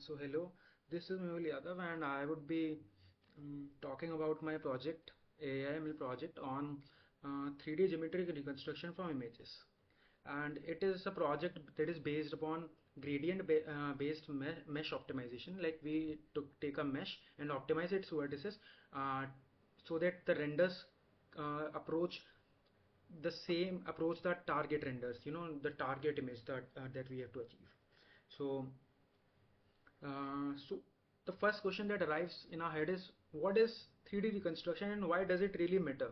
Hello, this is Mehul Yadav, and I would be talking about my project, AIML project on 3D geometric reconstruction from images. And it is a project that is based upon based mesh optimization. Like we take a mesh and optimize its vertices uh, so that the renders approach the same approach that target renders, the target image that we have to achieve. So so the first question that arrives in our head is, what is 3D reconstruction and why does it really matter?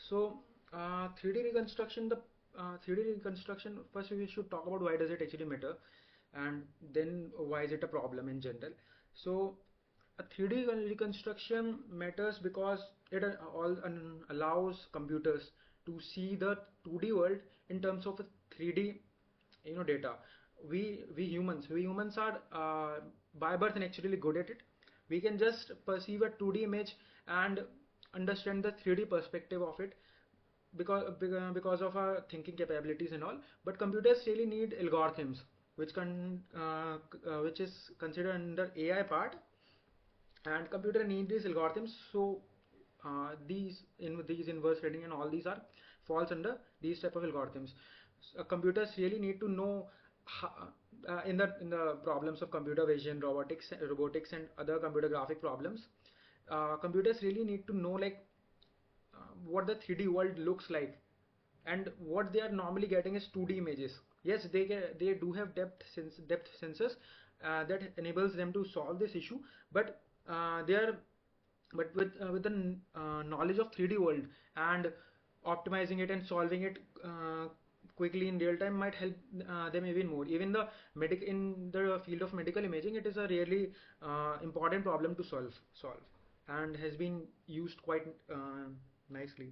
So 3D reconstruction, the 3D reconstruction, first we should talk about why does it actually matter, and then why is it a problem in general. So a 3D reconstruction matters because it allows computers to see the 2D world in terms of a 3D data. We humans are by birth naturally good at it. We can just perceive a 2D image and understand the 3D perspective of it because of our thinking capabilities and all. But computers really need algorithms, which is considered under AI part, and computer need these algorithms. So these inverse threading and all these are falls under these type of algorithms. Computers really need to know how, in the problems of computer vision, robotics and other computer graphic problems. Computers really need to know, like, what the 3D world looks like, and what they are normally getting is 2D images. Yes, they do have depth sensors that enables them to solve this issue, but they are but with the knowledge of 3D world, and optimizing it and solving it quickly in real time might help them even more. Even in the field of medical imaging, it is a really important problem to solve, and has been used quite nicely.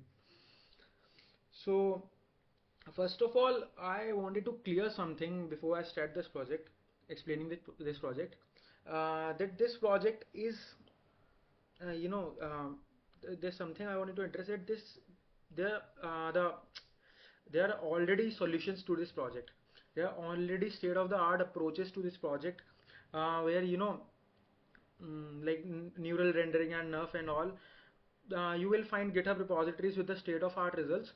So first of all, I wanted to clear something before I start this project, explaining this project. That this project is, there's something I wanted to address. That there, there are already solutions to this project. There are already state-of-the-art approaches to this project, where like neural rendering and nerf and all. You will find GitHub repositories with the state-of-art results.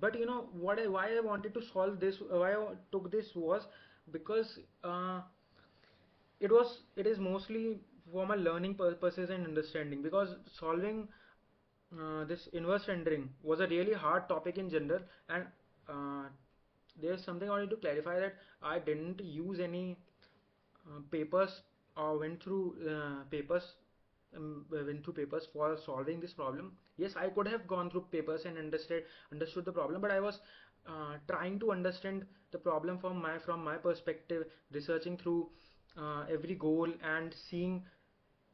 But why I wanted to solve this, why I took this was because it is mostly for my learning purposes and understanding, because solving this inverse rendering was a really hard topic in general. And uh, there's something I wanted to clarify, that I didn't use any papers, or went through papers for solving this problem. Yes, I could have gone through papers and understood the problem, but I was trying to understand the problem from my perspective, researching through every goal and seeing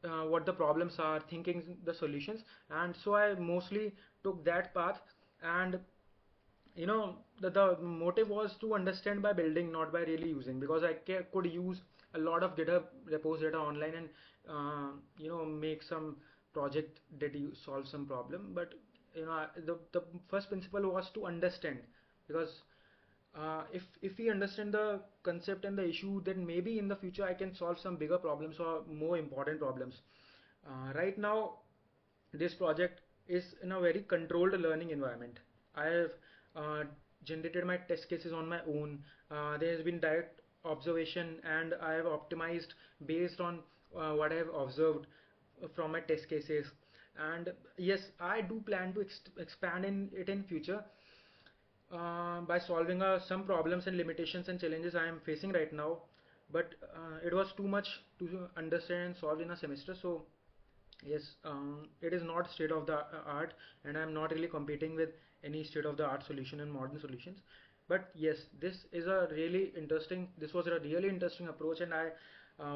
what the problems are, thinking the solutions. And so I mostly took that path. And the motive was to understand by building, not by really using, because I could use a lot of GitHub repos that are online, and make some project that you solve some problem. But the first principle was to understand, because if we understand the concept and the issue, then maybe in the future I can solve some bigger problems or more important problems. Right now, this project is in a very controlled learning environment. I have uh, generated my test cases on my own. There has been direct observation, and I have optimized based on what I have observed from my test cases. And yes, I do plan to expand in it in future, by solving some problems and limitations and challenges I am facing right now. But it was too much to understand and solve in a semester. So yes, it is not state of the art, and I'm not really competing with any state of the art solution and modern solutions. But yes, this was a really interesting approach, and I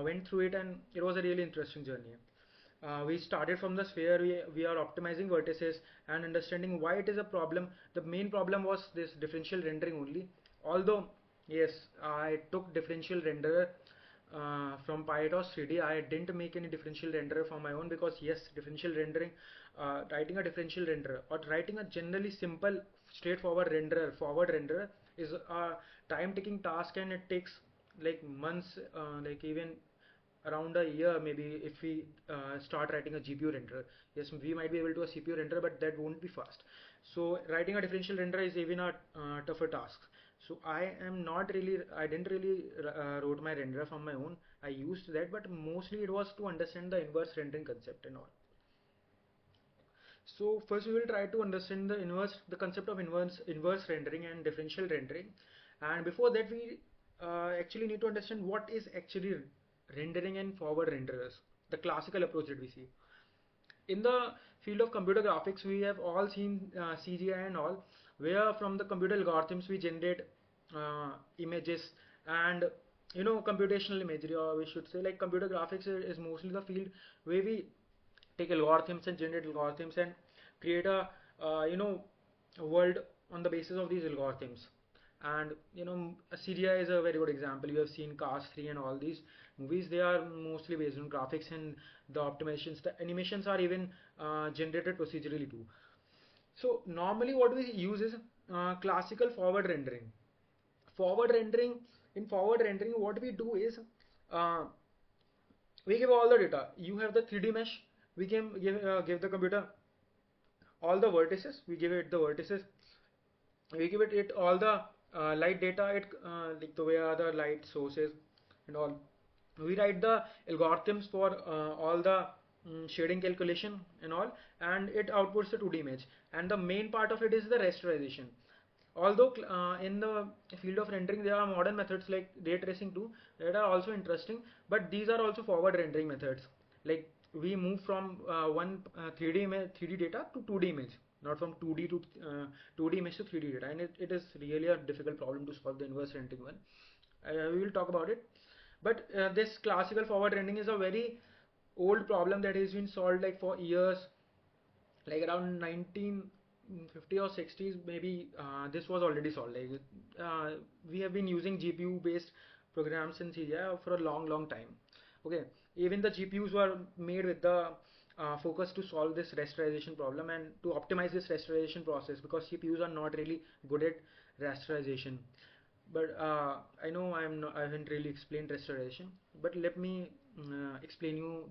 went through it, and it was a really interesting journey. We started from the sphere. We are optimizing vertices and understanding why it is a problem. The main problem was this differential rendering only. Although yes, I took differential renderer from PyTorch 3D. I didn't make any differential renderer for my own, because yes, differential rendering, writing a differential renderer or writing a generally simple straightforward forward renderer is a time taking task, and it takes like months, like even around a year maybe if we start writing a GPU renderer. Yes, we might be able to a CPU renderer, but that won't be fast. So writing a differential renderer is even a tougher task. So I didn't really wrote my renderer from my own. I used that, but mostly it was to understand the inverse rendering concept and all. So first we will try to understand the concept of inverse rendering and differential rendering. And before that we actually need to understand what is actually rendering and forward renderers, the classical approach that we see. In the field of computer graphics, we have all seen CGI and all, where from the computer algorithms we generate images and computational imagery, or we should say like computer graphics is mostly the field where we take algorithms and generate algorithms and create a a world on the basis of these algorithms. And CGI is a very good example. You have seen Cars 3 and all these movies. They are mostly based on graphics and the optimizations. The animations are even generated procedurally too. So normally what we use is classical forward rendering. Forward rendering In forward rendering, what we do is uh, we give all the data. You have the 3D mesh. We can give the computer all the vertices. We give it the vertices. We give it all the light data. Like the way are the light sources and all. We write the algorithms for all the shading calculation and all, and it outputs the 2D image. And the main part of it is the rasterization. Although in the field of rendering there are modern methods like ray tracing too that are also interesting, but these are also forward rendering methods. Like we move from 3D data to 2D image, not from 2D to 2D image to 3D data, and it is really a difficult problem to solve, the inverse rendering one. We will talk about it, but this classical forward rendering is a very old problem that has been solved like for years, like around 1950 or 60s maybe. This was already solved. Like we have been using GPU based programs in CGI for a long time. Okay, even the GPUs were made with the focus to solve this rasterization problem and to optimize this rasterization process, because CPUs are not really good at rasterization. But I know I haven't really explained rasterization, but let me explain you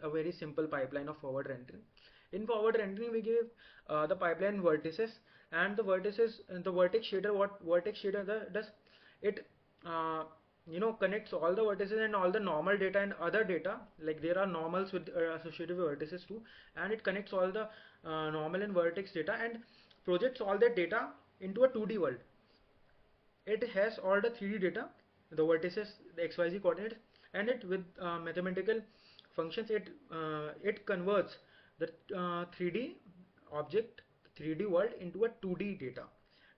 a very simple pipeline of forward rendering. In forward rendering, we give the pipeline vertices, and the vertices and the vertex shader. What vertex shader does? It connects all the vertices and all the normal data and other data. Like there are normals with associated with vertices too, and it connects all the normal and vertex data and projects all that data into a 2D world. It has all the 3D data, the vertices, the XYZ coordinates, and it with mathematical functions it converts the 3D object, 3D world into a 2D data,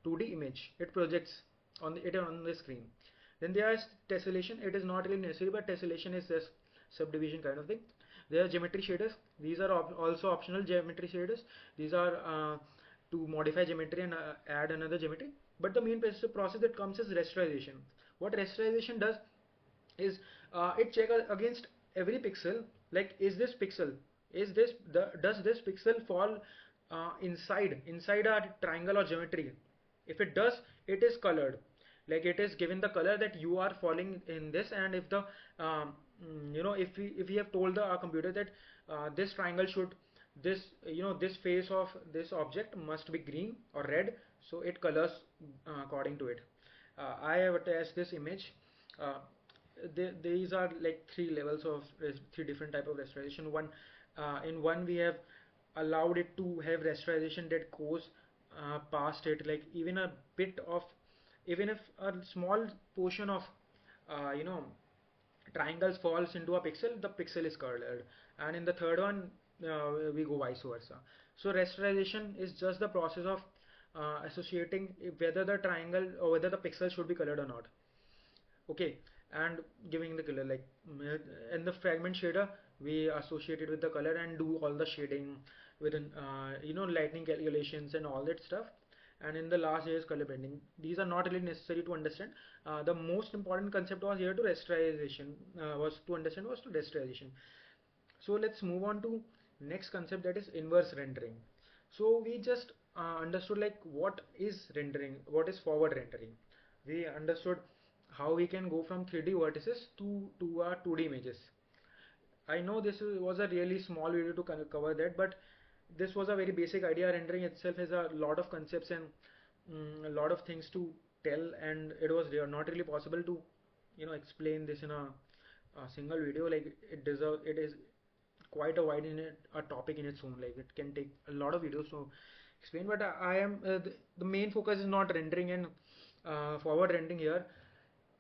2D image. It projects it on the screen. Then there is tessellation. It is not really necessary, but tessellation is just subdivision kind of thing. There are geometry shaders. These are also optional geometry shaders. These are to modify geometry and add another geometry. But the main process that comes is rasterization. What rasterization does is it checks against every pixel, like does this pixel fall inside a triangle or geometry. If it does, it is colored, like it is given the color that you are falling in this. And if the if we have told our computer that this triangle should this this face of this object must be green or red, so it colors according to it. I have attached this image. uh, these are like three levels of three different type of rasterization. In one we have allowed it to have rasterization that goes past it, like even if a small portion of uh, you know triangles falls into a pixel, the pixel is colored. And in the third one, we go vice versa. So rasterization is just the process of associating whether the triangle or whether the pixel should be colored or not. Okay, and giving the color, like in the fragment shader we associate it with the color and do all the shading within lightning calculations and all that stuff. And in the last is color blending. These are not really necessary to understand. The most important concept was here to rasterization, was to rasterization. So let's move on to next concept, that is inverse rendering. So we just understood like what is rendering, what is forward rendering. We understood how we can go from 3D vertices to our 2D images. I know was a really small video to cover that, but this was a very basic idea. Rendering itself has a lot of concepts and a lot of things to tell, and it was not really possible to explain this in a single video. Like it is quite a wide a topic in its own. Like it can take a lot of videos to explain, but I am the main focus is not rendering and forward rendering here.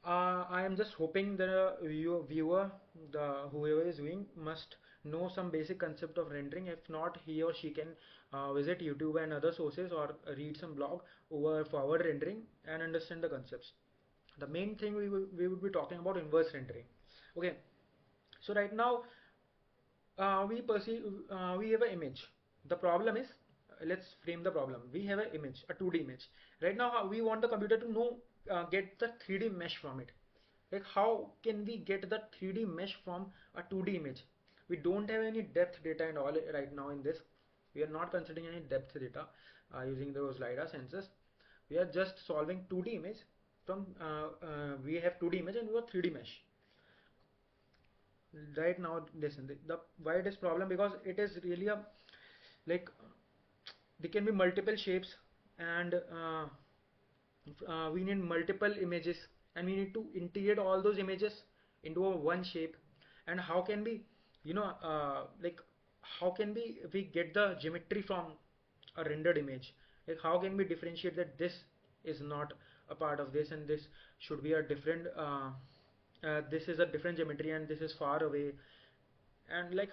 I am just hoping the viewer, the whoever is viewing, must know some basic concept of rendering. If not, he or she can visit YouTube and other sources or read some blog over forward rendering and understand the concepts. The main thing we would be talking about inverse rendering. Okay, so right now we have an image. The problem is, let's frame the problem. We have an image, a 2D image. Right now we want the computer to know get the 3D mesh from it. Like how can we get the 3D mesh from a 2D image? We don't have any depth data and all right now in this. We are not considering any depth data using those LiDAR sensors. We are just solving 2D image from we have 2D image and we have 3D mesh. Right now, listen, the why it is problem, because it is really a like there can be multiple shapes, and we need multiple images, and we need to integrate all those images into a one shape. And how can we like how can we get the geometry from a rendered image? Like how can we differentiate that this is not a part of this and this should be a different this is a different geometry and this is far away? And like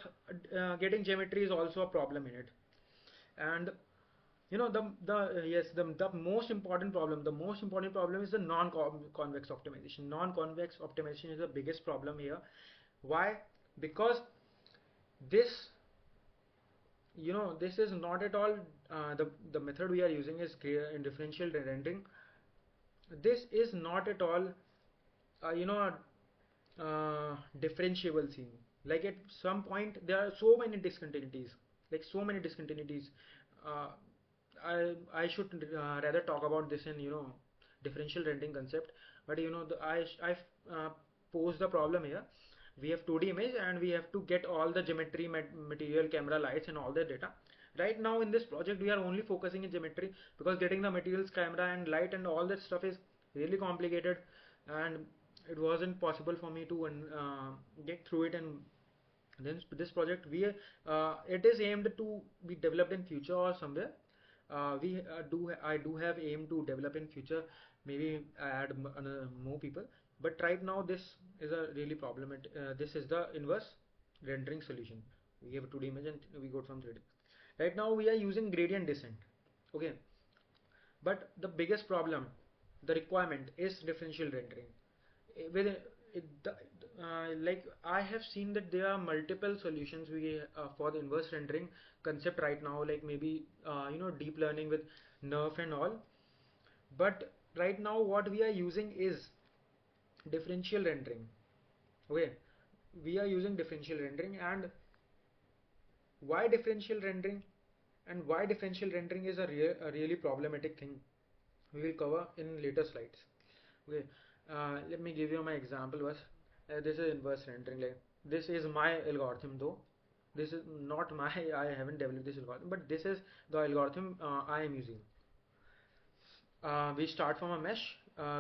getting geometry is also a problem in it. And the most important problem, is the non-convex optimization. Non-convex optimization is the biggest problem here. Why? Because this this is not at all the method we are using is in differential rendering. This is not at all differentiable thing. Like at some point there are so many discontinuities, uh, I should rather talk about this in differential rendering concept. But I've posed the problem here. We have 2D image and we have to get all the geometry, material, camera, lights and all the data. Right now in this project we are only focusing in geometry, because getting the materials, camera and light and all that stuff is really complicated, and it wasn't possible for me to get through it. And then this project it is aimed to be developed in future or somewhere. I do have aim to develop in future, maybe add more people. But right now this is a really problem. This is the inverse rendering solution. We have a 2D image and we go from 3D. Right now we are using gradient descent. Okay, but the biggest problem, the requirement, is differential rendering. With like I have seen that there are multiple solutions for the inverse rendering concept right now, like maybe deep learning with nerf and all. But right now what we are using is differential rendering. Okay, we are using differential rendering. And why differential rendering, and why differential rendering is a really problematic thing, we will cover in later slides. Okay, let me give you my example was this is inverse rendering. Like this is my algorithm, though this is not my I haven't developed this algorithm, but this is the algorithm I am using. We start from a mesh,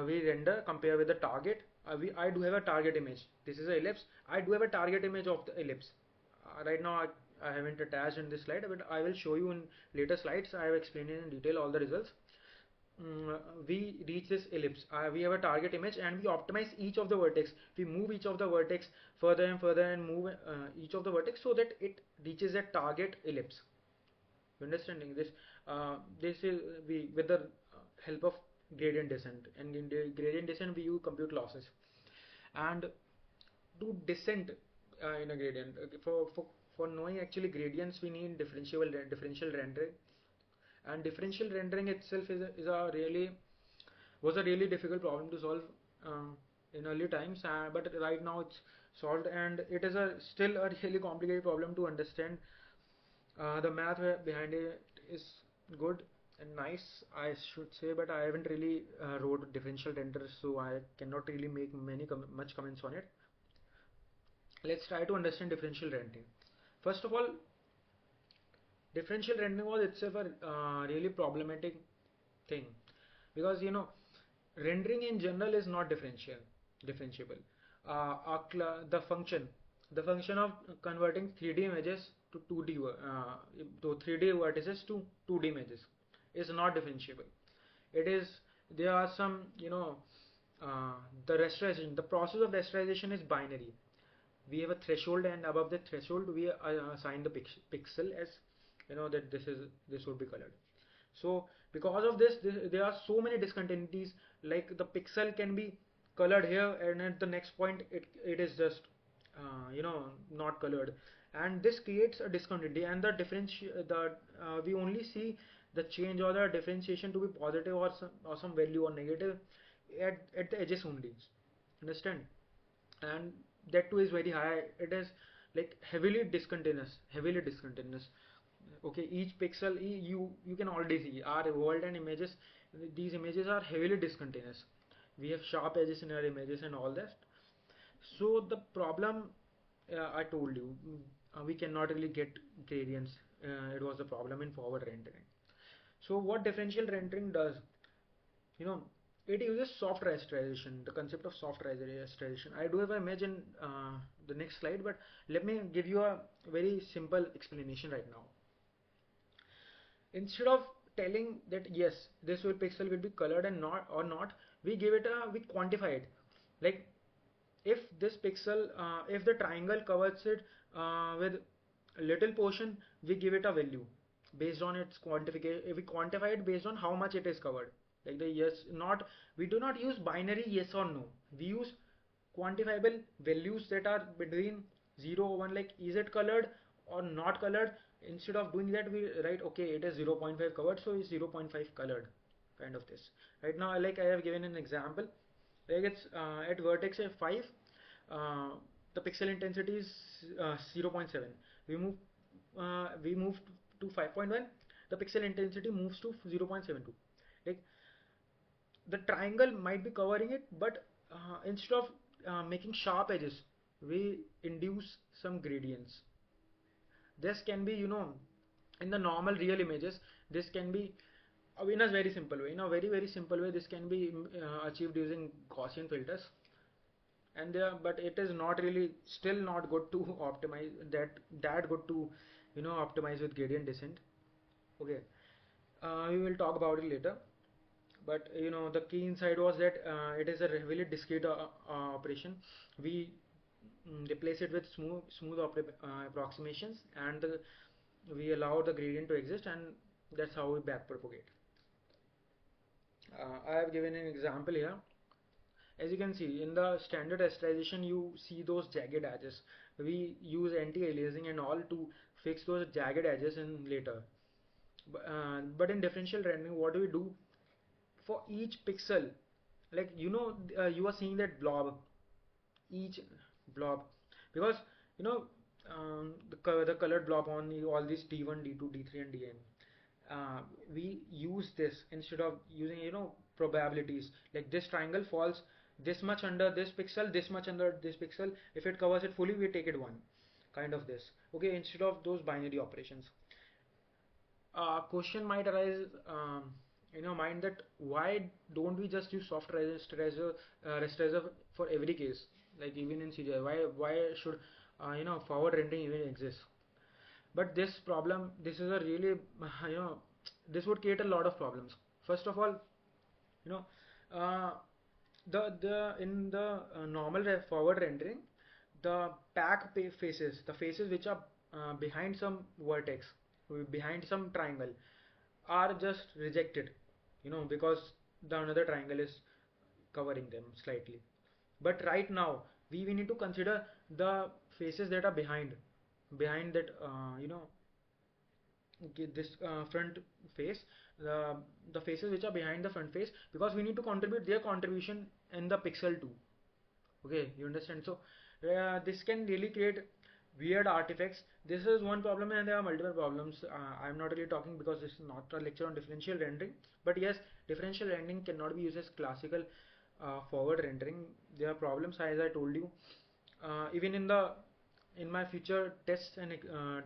we render, compare with the target. I do have a target image. This is an ellipse. I do have a target image of the ellipse. Right now I haven't attached in this slide, but I will show you in later slides. I have explained in detail all the results. We reach this ellipse. We have a target image and we optimize each of the vertex. We move each of the vertex further and further and move each of the vertex so that it reaches a target ellipse. You understanding this? This is we with the help of gradient descent, and in the gradient descent we use compute losses. And to descent in a gradient, for knowing actually gradients, we need differential rendering. And differential rendering itself is a really was a really difficult problem to solve in early times, but right now it's solved, and it is a still a really complicated problem to understand. The math behind it is good and nice, I should say, but I haven't really wrote differential renders, so I cannot really make much comments on it. let's try to understand differential rendering. First of all, differential rendering was itself a really problematic thing, because rendering in general is not differentiable. The function of converting 3D images to 2D to 3D vertices to 2D images is not differentiable. It is There are some, uh, the rasterization, the process of rasterization is binary. We have a threshold, and above the threshold we assign the pixel as, that this would be colored. So because of this, there are so many discontinuities, like the pixel can be colored here, and at the next point it is just not colored, and this creates a discontinuity, and we only see the change or the differentiation to be positive, or some value or negative at the edges only. Understand? And that too is very high. It is like heavily discontinuous. Okay, each pixel, you can already see our world and images. These images are heavily discontinuous. We have sharp edges in our images and all that. So the problem, I told you, we cannot really get gradients. It was the problem in forward rendering. So what differential rendering does, you know it uses soft rasterization, the concept of soft rasterization. I do have an image in the next slide, but let me give you a very simple explanation right now. Instead of telling that yes, this will pixel will be colored and not, we quantify it. Like, if this pixel, if the triangle covers it with a little portion, we give it a value based on its quantification. We quantify it based on how much it is covered. Like the yes, not, we do not use binary yes or no. We use quantifiable values that are between 0 or 1, like is it colored or not colored. Instead of doing that, we write, okay, it is 0.5 covered, so it's 0.5 colored, kind of this. Right now, like I have given an example, like it's at vertex 5, uh, the pixel intensity is 0.7. We move to 5.1, the pixel intensity moves to 0.72. Like, the triangle might be covering it, but instead of making sharp edges, we induce some gradients. This can be, in the normal real images, this can be in a very simple way. In a very, very simple way, this can be achieved using Gaussian filters. And but it is not really, still not good to optimize that good to, optimize with gradient descent. Okay, we will talk about it later. But the key insight was that it is a heavily discrete operation. We replace it with smooth approximations, and we allow the gradient to exist, and that's how we backpropagate. I have given an example here. As you can see, in the standard rasterization, you see those jagged edges. We use anti-aliasing and all to fix those jagged edges in later. But in differential rendering, what do we do? For each pixel, like, you are seeing that blob, each blob, because the colored blob on all these D1, D2, D3, and Dn. We use this instead of using, probabilities, like this triangle falls this much under this pixel, this much under this pixel. If it covers it fully, we take it 1, kind of this. Okay, instead of those binary operations. Question might arise in your mind, that why don't we just use soft rasterizer for every case, like even in CGI? Why should forward rendering even exist? But this is a really this would create a lot of problems. First of all, you know uh, the in the normal forward rendering, the faces, the faces which are behind some vertex, behind some triangle, are just rejected, because the another triangle is covering them slightly. But right now, we need to consider the faces that are behind that, this front face, the faces which are behind the front face, because we need to contribute their contribution in the pixel too. Okay, you understand? So this can really create weird artifacts. This is one problem, and there are multiple problems. I'm not really talking because this is not a lecture on differential rendering, but yes, differential rendering cannot be used as classical forward rendering. There are problems, as I told you. Even in the in my future tests and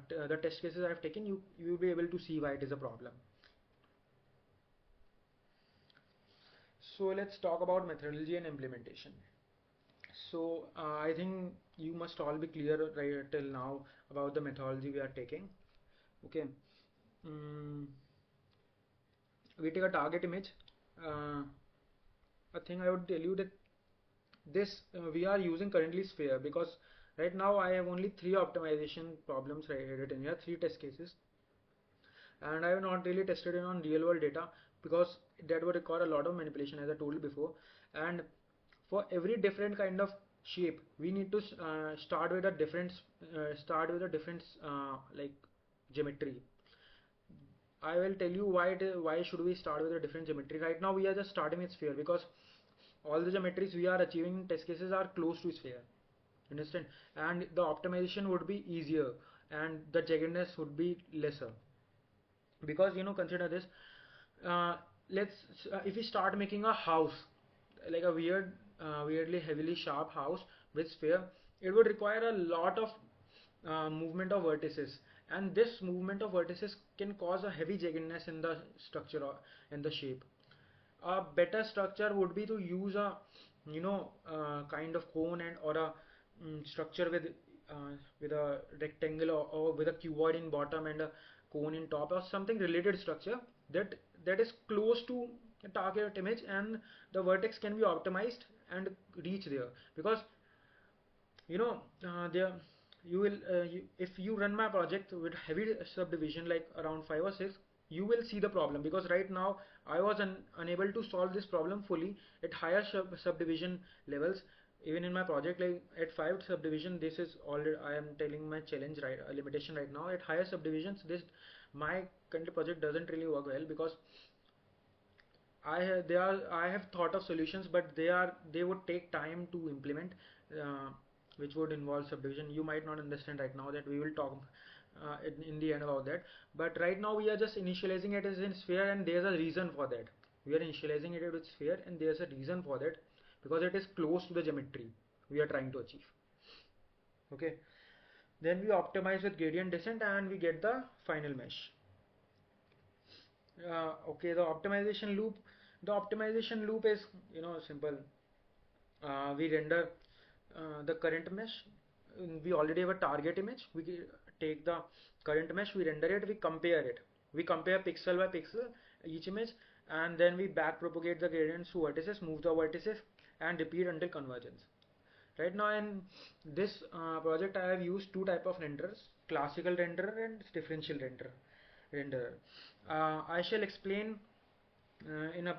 the test cases I've taken, you will be able to see why it is a problem. So let's talk about methodology and implementation. So I think you must all be clear right till now about the methodology we are taking. Okay. Mm, we take a target image. A thing I would tell you that this we are using currently sphere, because right now I have only three optimization problems written here, three test cases, and I have not really tested it on real world data because that would require a lot of manipulation, as I told you before. And for every different kind of shape, we need to start with a different like geometry. I will tell you why should we start with a different geometry. Right now we are just starting with sphere because all the geometries we are achieving in test cases are close to sphere. Understand? And the optimization would be easier and the jaggedness would be lesser. Because consider this, uh, let's if we start making a house, like a weirdly heavily sharp house with sphere, it would require a lot of movement of vertices, and this movement of vertices can cause a heavy jaggedness in the structure or in the shape. A better structure would be to use a kind of cone and or a structure with a rectangle or with a cuboid in bottom and a cone in top, or something related structure that is close to a target image, and the vertex can be optimized and reach there. Because there you will if you run my project with heavy subdivision like around 5 or 6, you will see the problem, because right now I was unable to solve this problem fully at higher subdivision levels. Even in my project, like at 5 subdivision, this is already I am telling my challenge, right, a limitation right now. At higher subdivisions, this my current project doesn't really work well, because I have thought of solutions, but they would take time to implement, uh, which would involve subdivision. You might not understand right now that we will talk in the end about that. But right now we are just initializing it as in sphere, and there's a reason for that. We are initializing it with sphere, and there's a reason for that, because it is close to the geometry we are trying to achieve. Okay. Then we optimize with gradient descent, and we get the final mesh. Okay, the optimization loop is simple. We render the current mesh. We already have a target image. We take the current mesh, we render it, we compare it. We compare pixel by pixel each image, and then we back propagate the gradients to vertices, move the vertices, and repeat until convergence. Right now in this project, I have used two type of renderers: classical renderer and differential renderer. I shall explain in a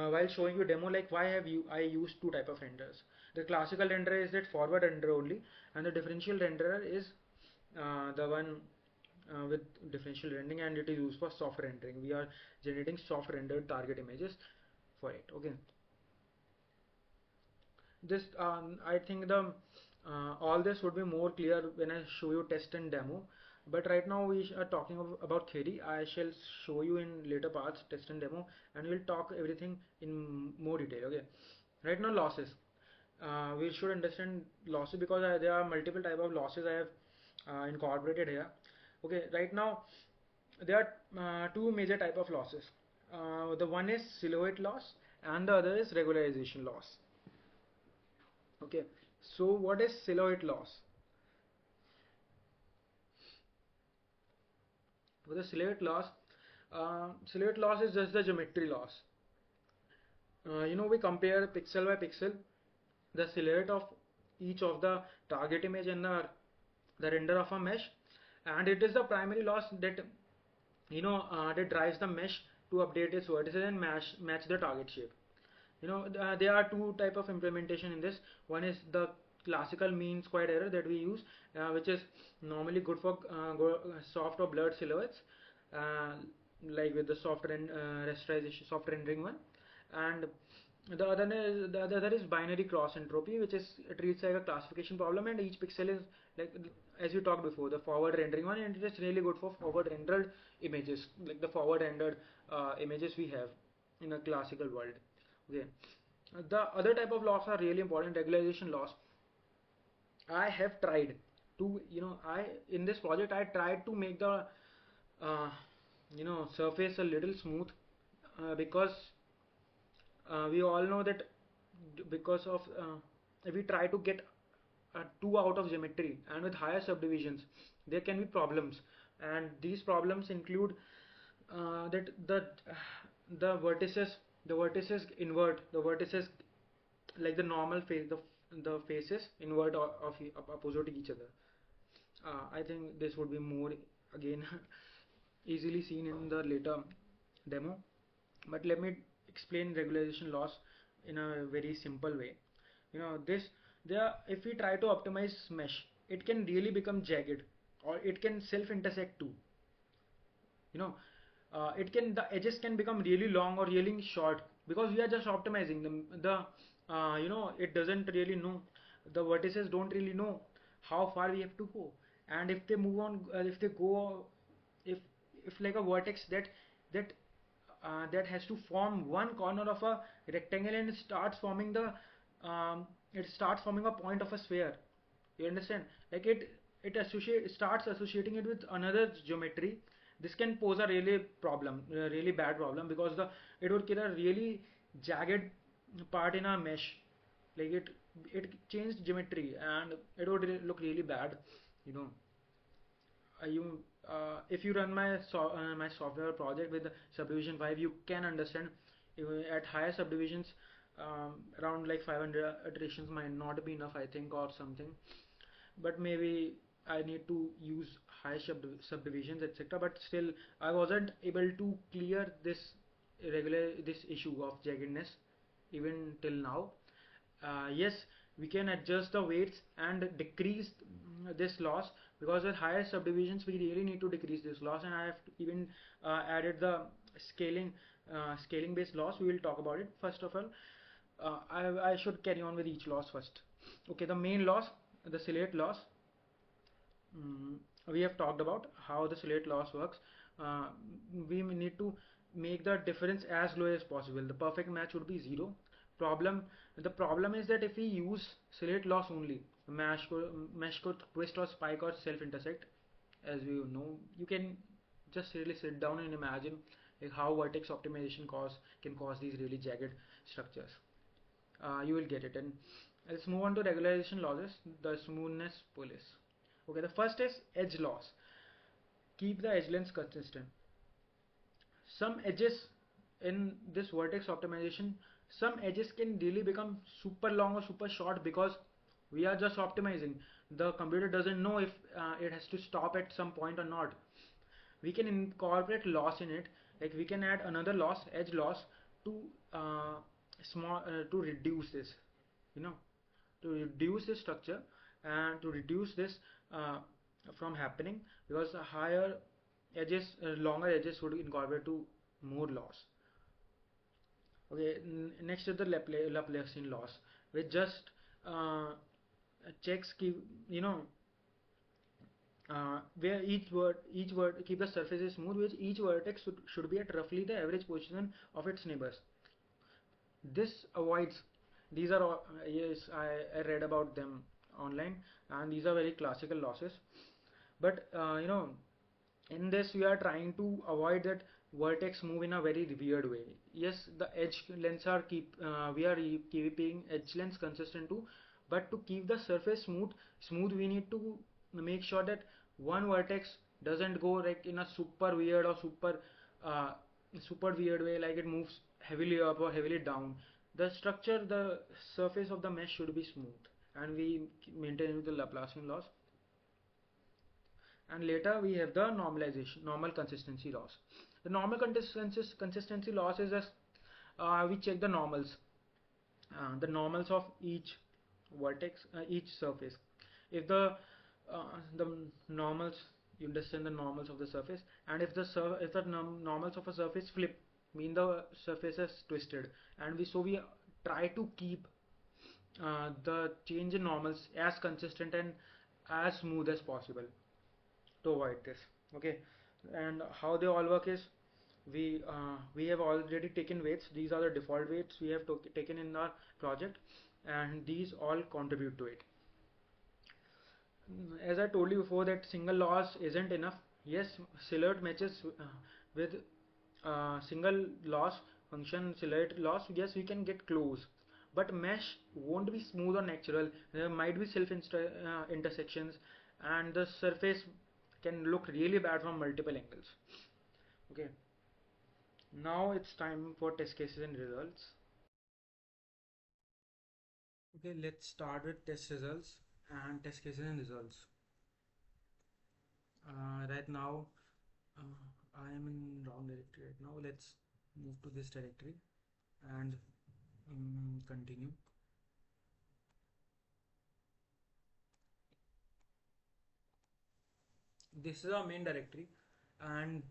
while showing you demo, like why have you I used two type of renders. The classical renderer is that forward renderer only, and the differential renderer is the one with differential rendering, and it is used for soft rendering. We are generating soft rendered target images for it. Okay. This I think the all this would be more clear when I show you test and demo, but right now we are talking about theory. I shall show you in later parts test and demo, and we'll talk everything in more detail. Okay. Right now, losses, we should understand losses, because there are multiple type of losses I have incorporated here. Okay, right now there are two major type of losses. The one is silhouette loss, and the other is regularization loss. Okay, so what is silhouette loss? For the silhouette loss is just the geometry loss. We compare pixel by pixel the silhouette of each of the target image and the render of a mesh, and it is the primary loss that drives the mesh to update its vertices and match the target shape. There are two type of implementation in this. One is the classical mean squared error that we use, which is normally good for soft or blurred silhouettes, uh, like with the rasterization, soft rendering one. And the other is binary cross entropy, which is it treats like a classification problem, and each pixel is like, as we talked before, the forward rendering one, and it is really good for forward rendered images, like the forward rendered images we have in a classical world. Okay. The other type of loss are really important, regularization loss. I have tried. to, I in this project I tried to make the uh, surface a little smooth, because we all know that because of if we try to get 2 out of geometry and with higher subdivisions, there can be problems, and these problems include that the vertices invert, the vertices, like the normal face, the faces invert of opposite each other. I think this would be more again easily seen in the later demo, but let me explain regularization loss in a very simple way. This there if we try to optimize mesh, it can really become jagged, or it can self intersect too. you know it can the edges can become really long or really short, because we are just optimizing them. It doesn't really know, the vertices don't really know how far we have to go, and if they move on, if they go, if like a vertex that has to form one corner of a rectangle, and it starts forming a point of a sphere. You understand? Like it starts associating it with another geometry. This can pose a really bad problem, because the it would kill a really jagged part in a mesh. Like it changed geometry, and it would look really bad. You know, you if you run my software project with subdivision 5, you can understand at higher subdivisions, around like 500 iterations might not be enough, I think, or something. But maybe I need to use high subdivisions, etc. But still, I wasn't able to clear this issue of jaggedness even till now. Yes, we can adjust the weights and decrease this loss, because with higher subdivisions we really need to decrease this loss, and I have even added the scaling scaling based loss. We will talk about it. First of all, I should carry on with each loss first. Okay, the main loss, the silhouette loss. Mm, we have talked about how the silhouette loss works. Uh, we need to make the difference as low as possible. The perfect match would be 0. Problem the problem is that if we use silhouette loss only, mesh could twist or spike or self intersect. As you know, you can just really sit down and imagine like how vertex optimization can cause these really jagged structures. You will get it. And let's move on to regularization losses, the smoothness police. Okay, the first is edge loss. Keep the edge lengths consistent. Some edges in this vertex optimization, some edges can really become super long or super short, because we are just optimizing. The computer doesn't know if it has to stop at some point or not. We can incorporate loss in it, like we can add another loss, edge loss, to to reduce this, you know to reduce this structure, and to reduce this from happening, because higher edges, longer edges would incorporate to more loss. Okay, next is the Laplacian loss, which just uh, checks keep, where each word keep the surfaces smooth, which each vertex should be at roughly the average position of its neighbors. This avoids, these are all, yes, I read about them online, and these are very classical losses. But in this we are trying to avoid that vertex move in a very weird way. Yes, the edge lengths are we are keeping edge lengths consistent too, but to keep the surface smooth, we need to make sure that one vertex doesn't go like in a super weird or uh, super weird way, like it moves heavily up or heavily down. The surface of the mesh should be smooth, and we maintain with the Laplacian laws. And later we have the normal consistency loss. The normal consistency loss is just we check the normals of each vertex, each surface. If the normals, you understand the normals of the surface, and if the normals of a surface flip, mean the surface is twisted, and we try to keep the change in normals as consistent and as smooth as possible to avoid this. Okay, and how they all work is, we have already taken weights. These are the default weights we have taken in our project, and these all contribute to it. As I told you before that single loss isn't enough. Yes, silhouette matches with single loss function silhouette loss. Yes, we can get close, but mesh won't be smooth or natural. There might be self intersections, and the surface can look really bad from multiple angles. Okay, now it's time for test cases and results. Okay, let's start with test results and test cases and results. Right now, I am in wrong directory right now. Let's move to this directory and continue. This is our main directory, and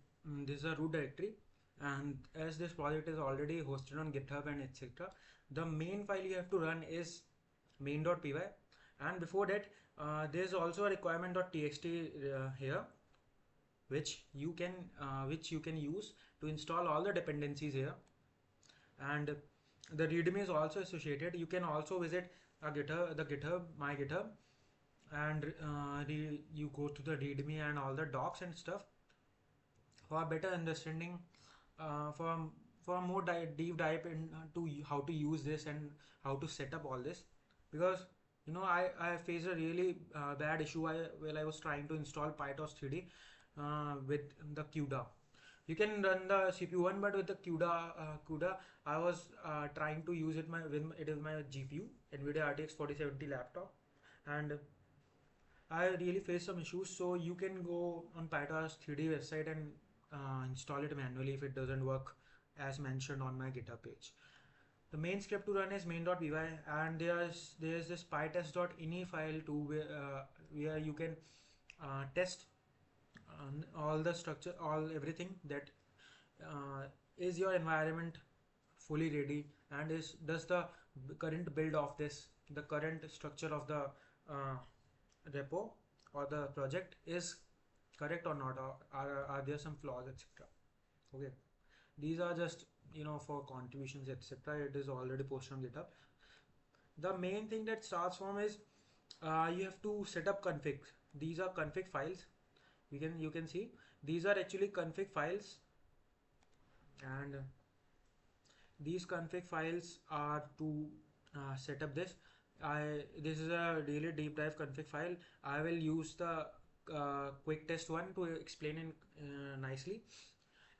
this is a root directory. And as this project is already hosted on GitHub and etc., the main file you have to run is main.py. And before that, there's also a requirement.txt here, which you can use to install all the dependencies here. And the readme is also associated. You can also visit my GitHub, and you go to the readme and all the docs and stuff for better understanding, for more deep dive into how to use this and how to set up all this. Because I faced a really bad issue while I was trying to install PyTorch 3D with the CUDA. You can run the CPU one, but with the CUDA, I was trying to use it with my GPU, NVIDIA RTX 4070 laptop, and I really faced some issues. So you can go on PyTorch 3D website and install it manually if it doesn't work as mentioned on my GitHub page. The main script to run is main.py, and there's this pytest.ini file too, where you can test all the structure, everything that is your environment fully ready, and does the current build of this, the current structure of the repo or the project is correct or not, or are there some flaws, etc. Okay, these are just for contributions, etc. It is already posted on GitHub. The main thing that starts from is you have to set up config. These are config files. You can see these are actually config files, and these config files are to set up this. This is a really deep dive config file. I will use the quick test one to explain it nicely,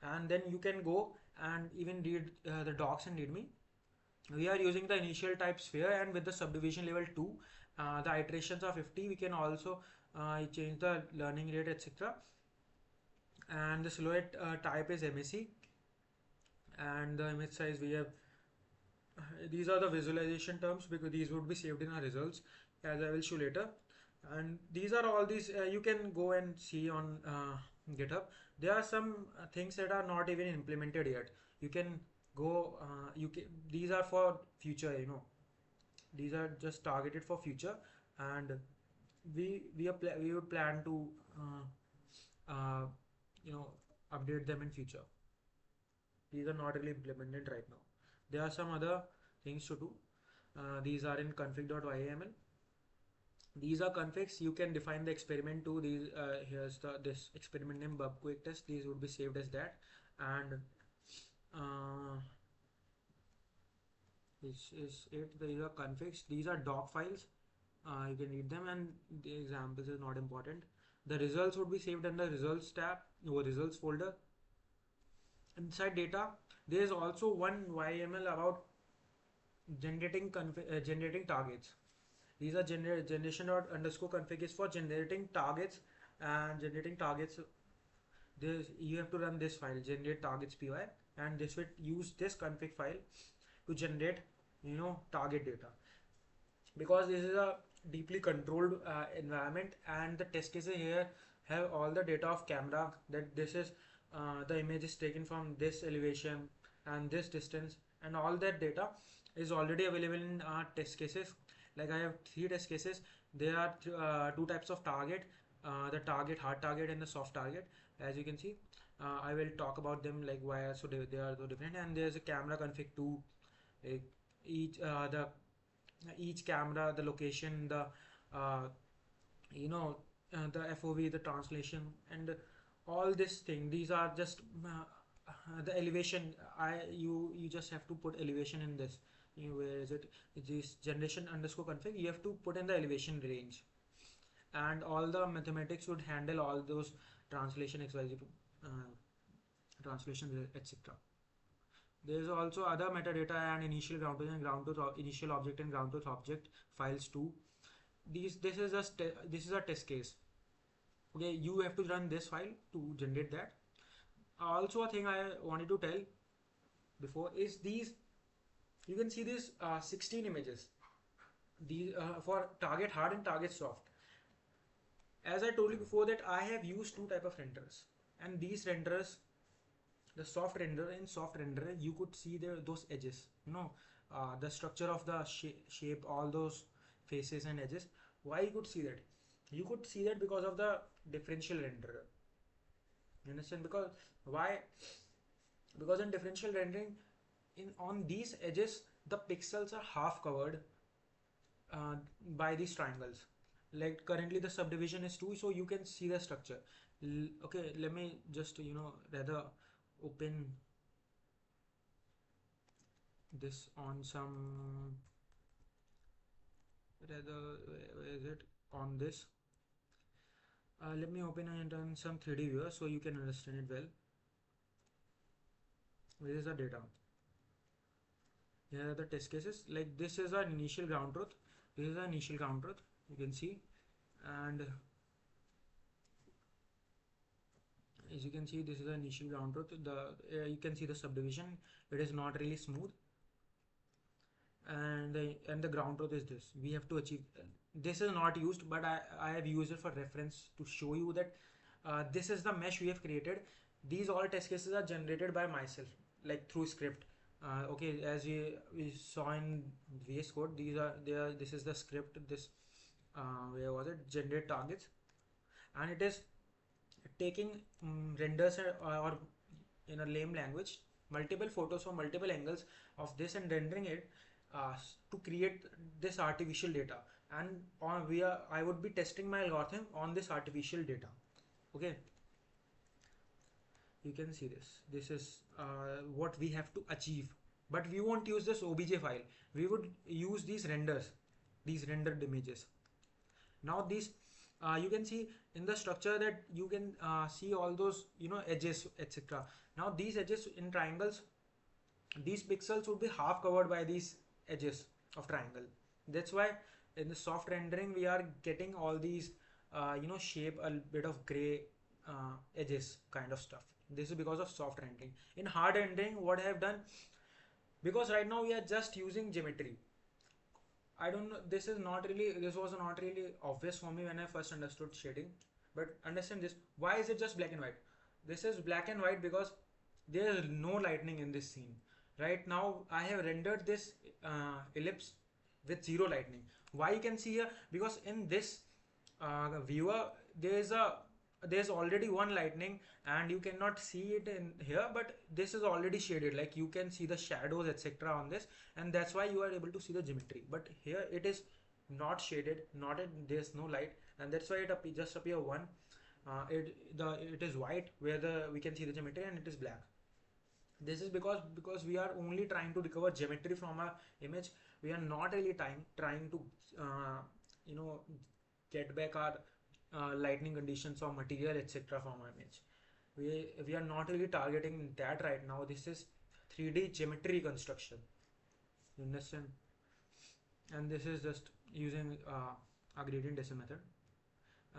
and then you can go and even read the docs and readme. We are using the initial type sphere, and with the subdivision level 2, the iterations are 50. We can also change the learning rate, etc. And the silhouette type is MSE, and the image size we have. These are the visualization terms because these would be saved in our results, as I will show later. And these are all these you can go and see on GitHub. There are some things that are not even implemented yet. You can go. These are for future. These are just targeted for future, and we would plan to uh, update them in future. These are not really implemented right now. There are some other things to do. These are in config.yml. These are configs. You can define the experiment too. Here's this experiment name, bub quick test. These would be saved as that, and this is it. These are configs. These are doc files. You can read them, and the examples is not important. The results would be saved under results tab or results folder. Inside data, there is also one YML about generating targets. These are generation._config is for generating targets, and generating targets. You have to run this file, generate targets py, and this will use this config file to generate target data, because this is a deeply controlled environment, and the test cases here have all the data of camera, that this is the image is taken from this elevation and this distance, and all that data is already available in our test cases. Like I have 3 test cases. There are 2 types of target, the hard target and the soft target. As you can see, I will talk about them, like why are they are so different. And there's a camera config too. Like each camera, the location, the you know, the FOV, the translation, and all this thing. These are just the elevation. You just have to put elevation in this. Where is it? This generation underscore config. You have to put in the elevation range, and all the mathematics would handle all those translation XYZ translation, etc. There is also other metadata and initial ground truth and ground truth initial object and ground truth object files too. This is a test case. Okay, you have to run this file to generate that. Also, a thing I wanted to tell before is these. You can see these 16 images. These for target hard and target soft. As I told you before that I have used two type of renderers, and these renderers, the soft renderer, in soft renderer you could see those edges, the structure of the shape, all those faces and edges. Why you could see that? You could see that because of the differential renderer. You understand? Because why? Because in differential rendering, on these edges the pixels are half covered by these triangles. Like currently the subdivision is 2, so you can see the structure. Okay, let me just rather open this on some, rather where is it, on this. Let me open it on some 3D viewer so you can understand it well. Where is the data? Here are the test cases. Like this is our initial ground truth. This is our initial ground truth. You can see, and as you can see, this is the initial ground truth. You can see the subdivision. It is not really smooth, and the ground truth is this. We have to achieve. This is not used, but I have used it for reference to show you that this is the mesh we have created. These all test cases are generated by myself, like through script. Okay, as we saw in VS Code, this is the script. This where was it? Generate targets, and it is taking renders or in a lame language, multiple photos from multiple angles of this and rendering it to create this artificial data. And I would be testing my algorithm on this artificial data. Okay, you can see this is what we have to achieve, but we won't use this OBJ file. We would use these renders, these rendered images. Now these you can see in the structure that you can see all those edges, etc. Now these edges in triangles, these pixels would be half covered by these edges of triangle. That's why in the soft rendering we are getting all these shape, a bit of gray edges kind of stuff. This is because of soft rendering. In hard rendering, what I have done, because right now we are just using geometry, I don't know, this was not really obvious for me when I first understood shading. But understand this, why is it just black and white? This is black and white because there is no lightning in this scene. Right now I have rendered this ellipse with zero lightning. Why you can see here? Because in this viewer there's already one lightning and you cannot see it in here, but this is already shaded, like you can see the shadows etc on this, and that's why you are able to see the geometry. But here it is not shaded, there's no light, and that's why it just appear one. It is white where we can see the geometry, and it is black. This is because we are only trying to recover geometry from our image. We are not really trying to get back our lighting conditions or material etc from our image. We are not really targeting that right now. This is 3D geometry construction, you understand? And this is just using a gradient descent method.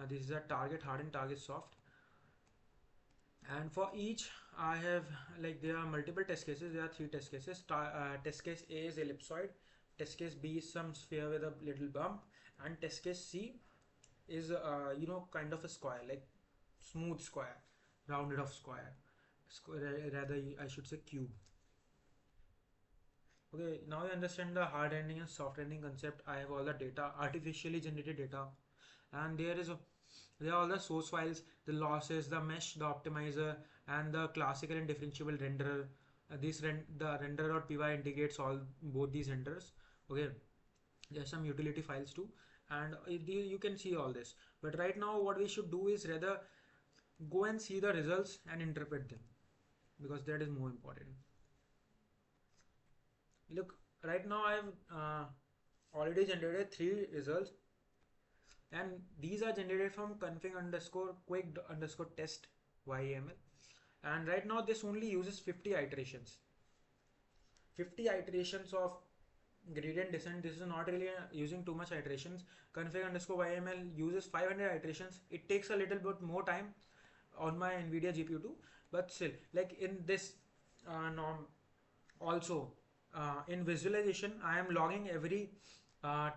This is a target hard and target soft, and for each I have, like, there are multiple test cases. There are 3 test cases. Test case A is ellipsoid, test case B is some sphere with a little bump, and test case C is kind of a square, like smooth square, rounded off square, rather I should say cube. Okay, now you understand the hard ending and soft ending concept. I have all the data, artificially generated data, and there are all the source files, the losses, the mesh, the optimizer, and the classical and differentiable renderer. The render.py indicates both these renderers. Okay, there are some utility files too, and you can see all this. But right now what we should do is rather go and see the results and interpret them, because that is more important. Look, right now I've already generated 3 results, and these are generated from config underscore quick underscore test YAML, and right now this only uses 50 iterations. 50 iterations of gradient descent. This is not really using too much iterations. Config underscore YML uses 500 iterations. It takes a little bit more time on my NVIDIA GPU too, but still, like in this norm also, in visualization I am logging every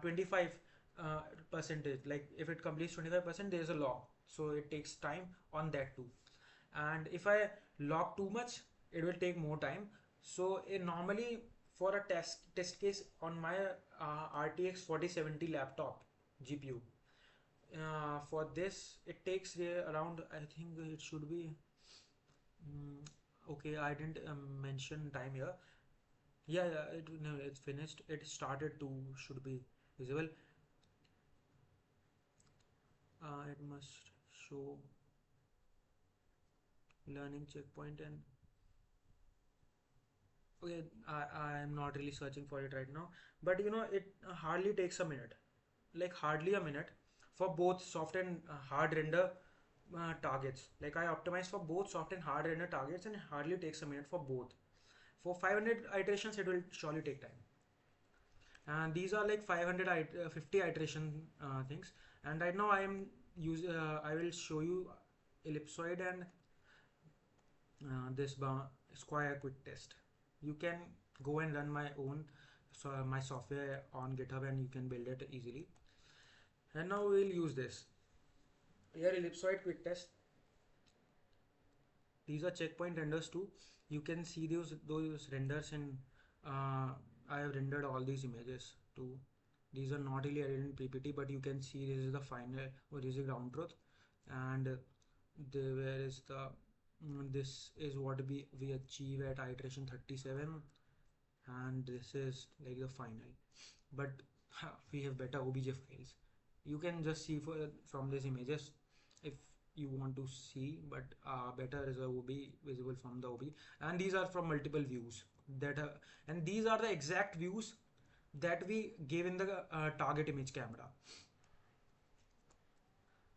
25 percentage. Like if it completes 25%, there is a log, so it takes time on that too. And if I log too much, it will take more time. So normally for a test case on my RTX 4070 laptop GPU, for this it takes around, I think it should be okay, I didn't mention time here. Yeah, no, it's finished. It started to should be visible. It must show learning checkpoint. And okay, I am not really searching for it right now, but you know, it hardly takes a minute, like hardly a minute, for both soft and hard render targets. Like I optimize for both soft and hard render targets, and it hardly takes a minute for both. For 500 iterations, it will surely take time. And these are like 50 iteration things. And right now I will show you ellipsoid and this square quick test. You can go and run my own my software on GitHub, and you can build it easily. And now we'll use this here, ellipsoid quick test. These are checkpoint renders too. You can see those renders in I have rendered all these images too. These are not really added in PPT, but you can see this is the final, or this is ground truth, and where is the this is what we achieve at iteration 37, and this is like the final. But we have better OBJ files. You can just see from these images if you want to see, but better is a OB visible from the OB. And these are from multiple views that and these are the exact views that we gave in the target image camera.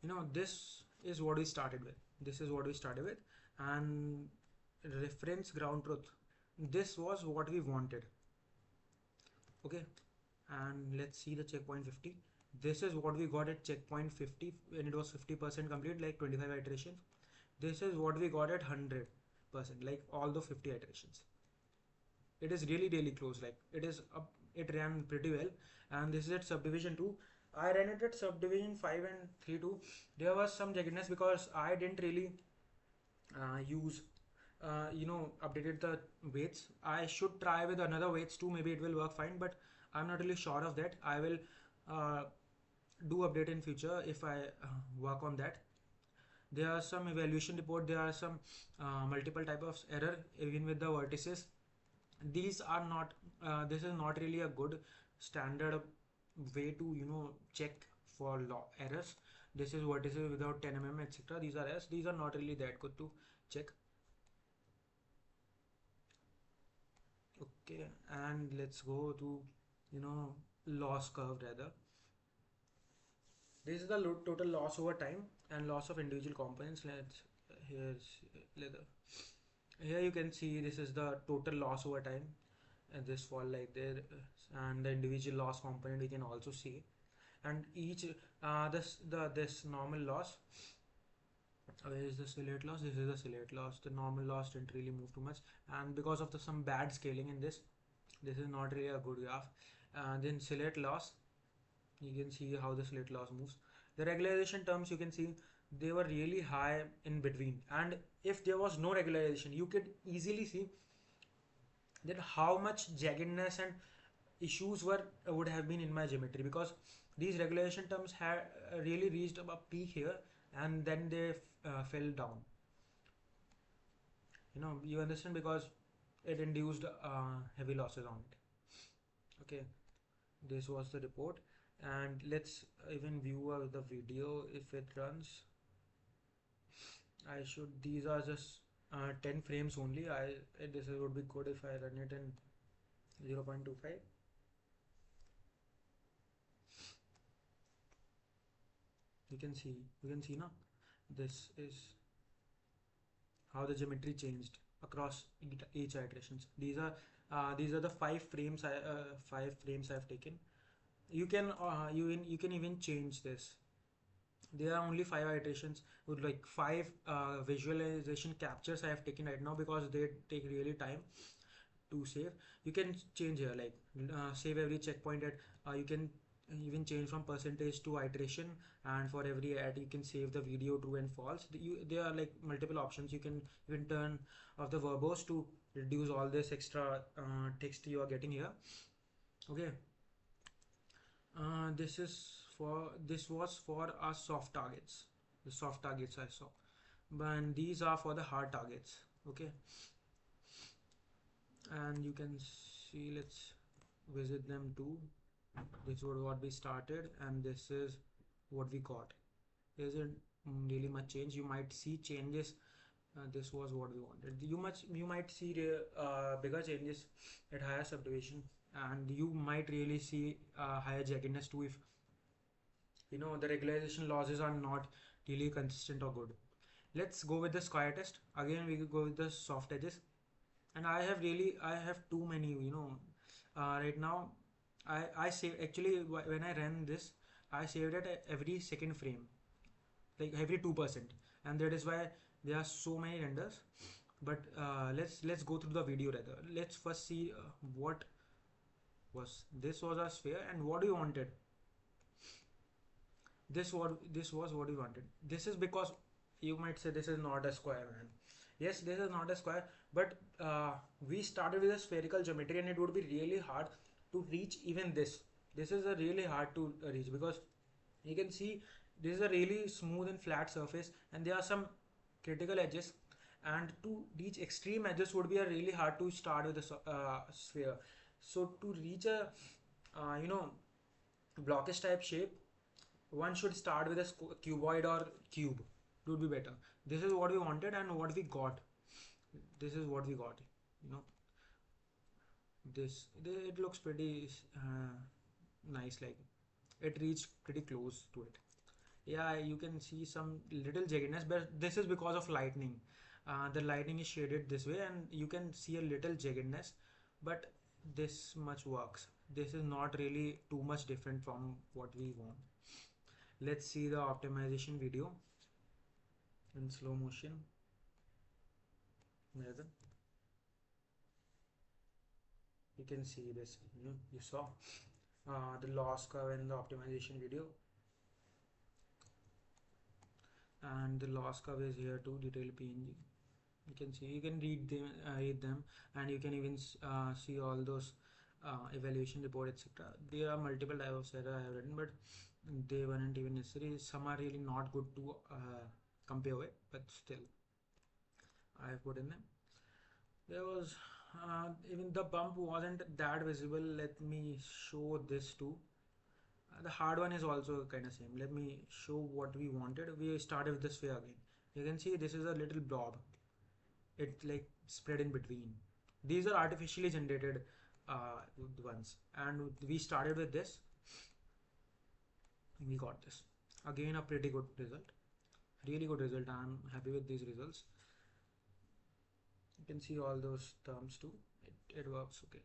You know, this is what we started with. This is what we started with, and reference ground truth. This was what we wanted. Okay, and let's see the checkpoint 50. This is what we got at checkpoint 50 when it was 50% complete, like 25 iterations. This is what we got at 100%, like all the 50 iterations. It is really close. Like it ran pretty well. And this is at subdivision 2. I ran it at subdivision 5 and 3 too. There was some jaggedness because I didn't really use updated the weights. I should try with another weights too, maybe it will work fine, but I'm not really sure of that. I will do update in future if I work on that. There are some evaluation report, there are some multiple type of error even with the vertices. These are not this is not really a good standard way to check for errors. This is vertices without 10 mm etc. These are errors. These are not really that good to check. Okay, and let's go to loss curve rather. This is the total loss over time and loss of individual components. Here you can see this is the total loss over time, and this fall like there, and the individual loss component we can also see, and each this normal loss. Where is the silhouette loss? This is the silhouette loss. The normal loss didn't really move too much, and because of some bad scaling in this is not really a good graph. Then silhouette loss, you can see how the silhouette loss moves. The regularization terms, you can see they were really high in between, and if there was no regularization, you could easily see that how much jaggedness and issues would have been in my geometry, because these regularization terms had really reached a peak here, and then they fell down. You understand, because it induced heavy losses on it. Okay, this was the report, And let's even view the video if it runs. I should, these are just 10 frames only. This would be good if I run it in 0.25. You can see now, this is how the geometry changed across each iterations. These are the 5 frames I've taken. You can even change this. There are only 5 iterations with like 5 visualization captures I have taken right now because they take really time to save. You can change here, like save every checkpoint at you can even change from percentage to iteration, and for every ad you can save the video true and false. There are like multiple options. You can even turn off the verbose to reduce all this extra text you are getting here. Okay. This was for our soft targets, the soft targets I saw, and these are for the hard targets. Okay, and you can see, let's visit them too. This is what we started, and this is what we got. There isn't really much change. You might see changes. This was what we wanted. You might see bigger changes at higher subdivision, and you might really see higher jaggedness too if the regularization losses are not really consistent or good. Let's go with the square test. Again, we could go with the soft edges. And I have too many, right now I save, actually when I ran this, I saved it at every second frame, like every 2%, and that is why there are so many renders. But let's go through the video rather. Let's first see what this was a sphere and what we wanted. This was what we wanted. This is because you might say this is not a square, man. Yes, this is not a square, but we started with a spherical geometry, and it would be really hard to reach even this. This is a really hard to reach because you can see this is a really smooth and flat surface, and there are some critical edges, and to reach extreme edges would be a really hard to start with a sphere. So to reach a blockish type shape, one should start with a cuboid or cube. It would be better. This is what we wanted and what we got. This is what we got. It looks pretty nice. Like it reached pretty close to it. Yeah, you can see some little jaggedness, but this is because of lightning. The lightning is shaded this way, and you can see a little jaggedness, but this much works. This is not really too much different from what we want. Let's see the optimization video in slow motion. You can see this. You saw the loss curve in the optimization video, and the loss curve is here too. Detailed PNG. You can see. You can read them, and you can even see all those evaluation report, etc. There are multiple types of error I have written, but they weren't even necessary. Some are really not good to compare with, but still I have put in them. There was even the bump wasn't that visible. Let me show this too. The hard one is also kind of same. Let me show what we wanted. We started with the sphere again. You can see this is a little blob. It like spread in between. These are artificially generated ones, and we started with this. We got this. Again, a pretty good result. Really good result. I'm happy with these results. You can see all those terms too. It works okay.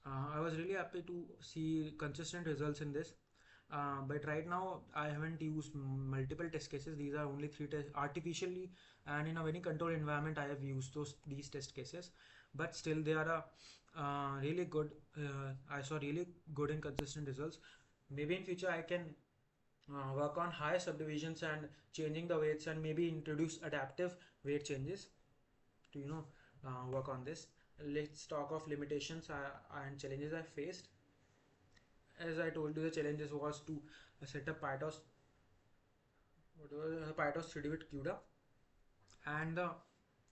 I was really happy to see consistent results in this. But right now I haven't used multiple test cases. These are only 3 tests artificially, and in a very controlled environment I have used these test cases. But still they are really good. I saw really good and consistent results. Maybe in future I can work on higher subdivisions and changing the weights, and maybe introduce adaptive weight changes to work on this. Let's talk of limitations and challenges I faced. As I told you, the challenges was to set up PyTorch, whatever PyTorch 3D with CUDA, and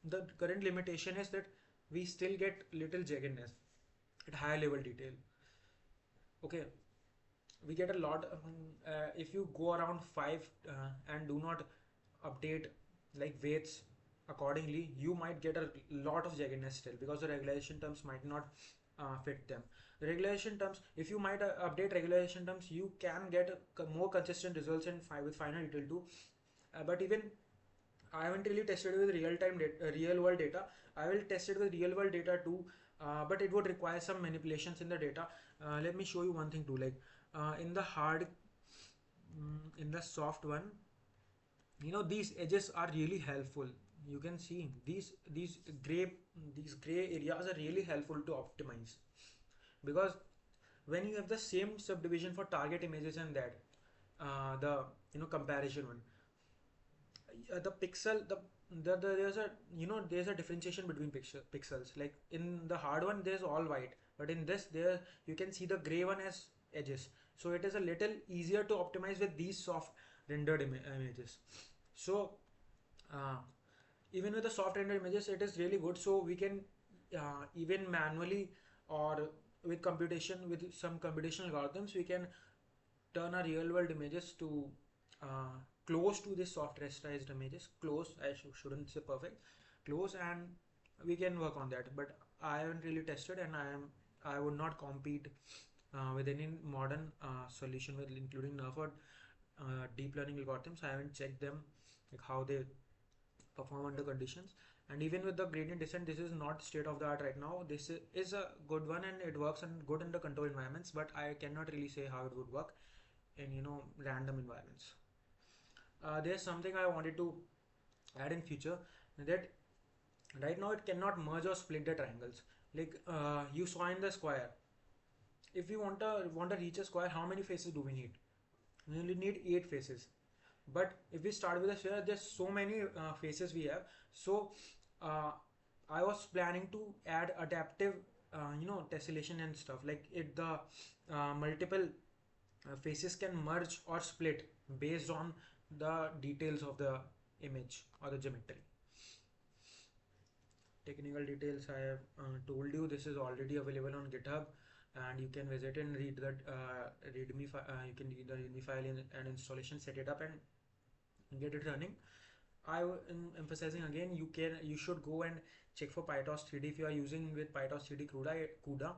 the current limitation is that we still get little jaggedness at higher level detail. Okay, we get a lot. If you go around 5 and do not update like weights accordingly, you might get a lot of jaggedness still, because the regulation terms might not fit them. The regulation terms, if you might update regulation terms, you can get more consistent results in with final detail too. But even I haven't really tested with real world data. I will test it with real world data too, but it would require some manipulations in the data. Let me show you one thing too. Like in the hard, in the soft one, you know, these edges are really helpful. You can see gray these gray areas are really helpful to optimize, because when you have the same subdivision for target images and that the comparison one, the pixel there's a there's a differentiation between pixels. Like in the hard one there's all white, but in this there you can see the gray one has edges, so it is a little easier to optimize with these soft rendered images. So uh, even with the soft rendered images it is really good, so we can even manually or with computation, with some computational algorithms, we can turn our real world images to uh, close to this soft rasterized images. Close, I shouldn't say perfect, close, and we can work on that. But I haven't really tested, and I would not compete with any modern solution with including nerf or deep learning algorithms. I haven't checked them, like how they perform under conditions. And even with the gradient descent, this is not state of the art right now. This is a good one, and it works good under control environments, but I cannot really say how it would work in random environments. There's something I wanted to add in future, that right now it cannot merge or split the triangles. Like you saw in the square, if we want to reach a square, how many faces do we need? We only need 8 faces. But if we start with a sphere, there's so many faces we have. So uh, I was planning to add adaptive tessellation and stuff, like it the multiple faces can merge or split based on the details of the image or the geometry. Technical details I have told you. This is already available on GitHub, and you can visit and read that readme you can read the readme file and installation, set it up and get it running. I am emphasizing again, you should go and check for PyTorch 3D if you are using with PyTorch 3D CUDA.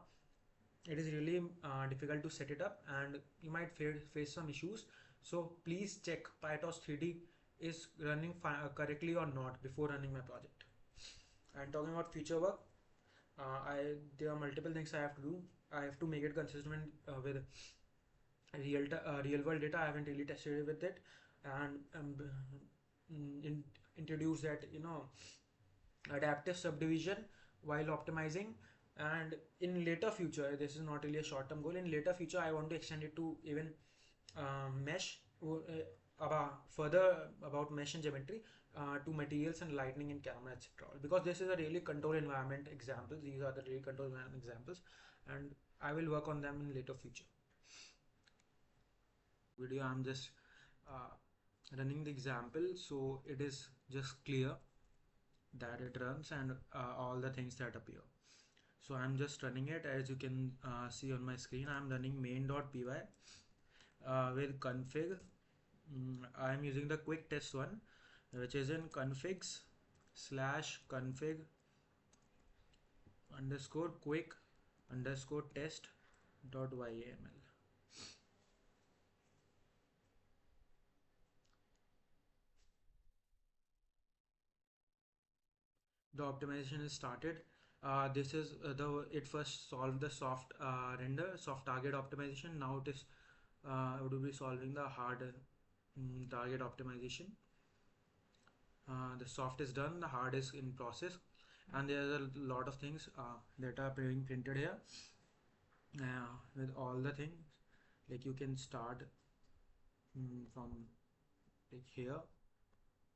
It is really difficult to set it up, and you might face some issues. So please check PyTorch 3D is running correctly or not before running my project. And talking about future work, there are multiple things I have to do. I have to make it consistent with real world data. I haven't really tested it with it, and introduce that adaptive subdivision while optimizing. And in later future, this is not really a short term goal, in later future I want to extend it to even mesh, further about mesh and geometry, to materials and lighting and camera, etc. Because this is a really control environment examples. These are the really control environment examples, and I will work on them in later future video. I'm just uh, running the example, so it is just clear that it runs, and all the things that appear. So I'm just running it. As you can see on my screen, I'm running main.py with config. I'm using the quick test one, which is in configs /config underscore quick underscore test dot yaml. The optimization is started. This is it first solved the soft soft target optimization. Now it will be solving the hard target optimization. The soft is done, the hard is in process, and there are a lot of things that are being printed here with all the things. Like you can start from like here.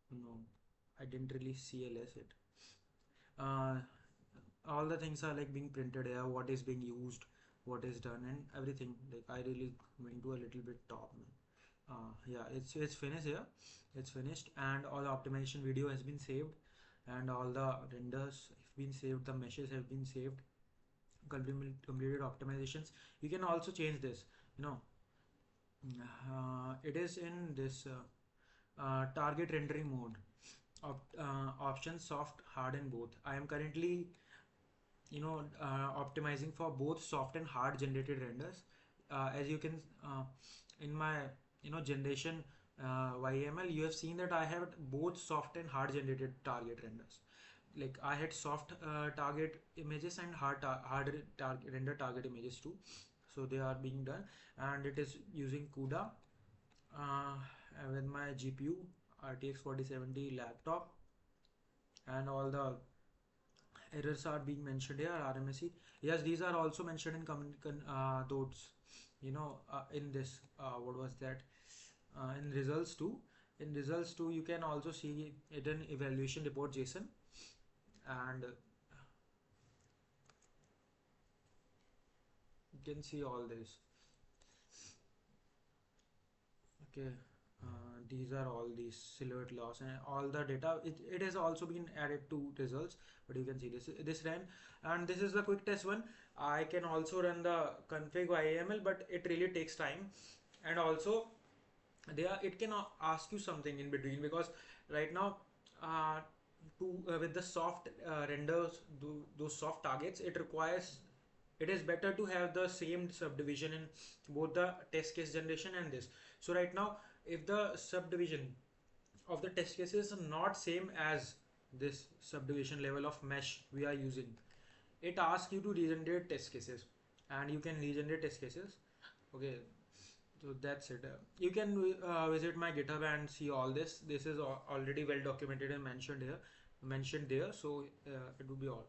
No, I didn't really CLS it. All the things are like being printed here, what is being used, what is done, and everything. Like I really went to a little bit top. Yeah, it's finished here. It's finished, and all the optimization video has been saved, and all the renders have been saved, the meshes have been saved, completed optimizations. You can also change this, you know, It is in this target rendering mode. Option soft, hard, and both. I am currently optimizing for both soft and hard generated renders. As you can in my generation YML, you have seen that I have both soft and hard generated target renders. Like I had soft target images and render target images too, so they are being done, and it is using CUDA uh, with my GPU RTX 4070 laptop, and all the errors are being mentioned here. RMSE, yes, these are also mentioned in those in this what was that in results too. In results too, you can also see it in evaluation report JSON, and you can see all this. Okay, these are all these silhouette loss and all the data. It has also been added to results, but you can see this ran, and this is the quick test one. I can also run the config YAML, but it really takes time, and also it can ask you something in between, because right now uh, with the soft renders, those soft targets, it is better to have the same subdivision in both the test case generation and this. So right now, if the subdivision of the test cases is not same as this subdivision level of mesh we are using, it asks you to regenerate test cases, and you can regenerate test cases. Okay, so that's it. You can visit my GitHub and see all this. This is already well documented and mentioned there. So it would be all.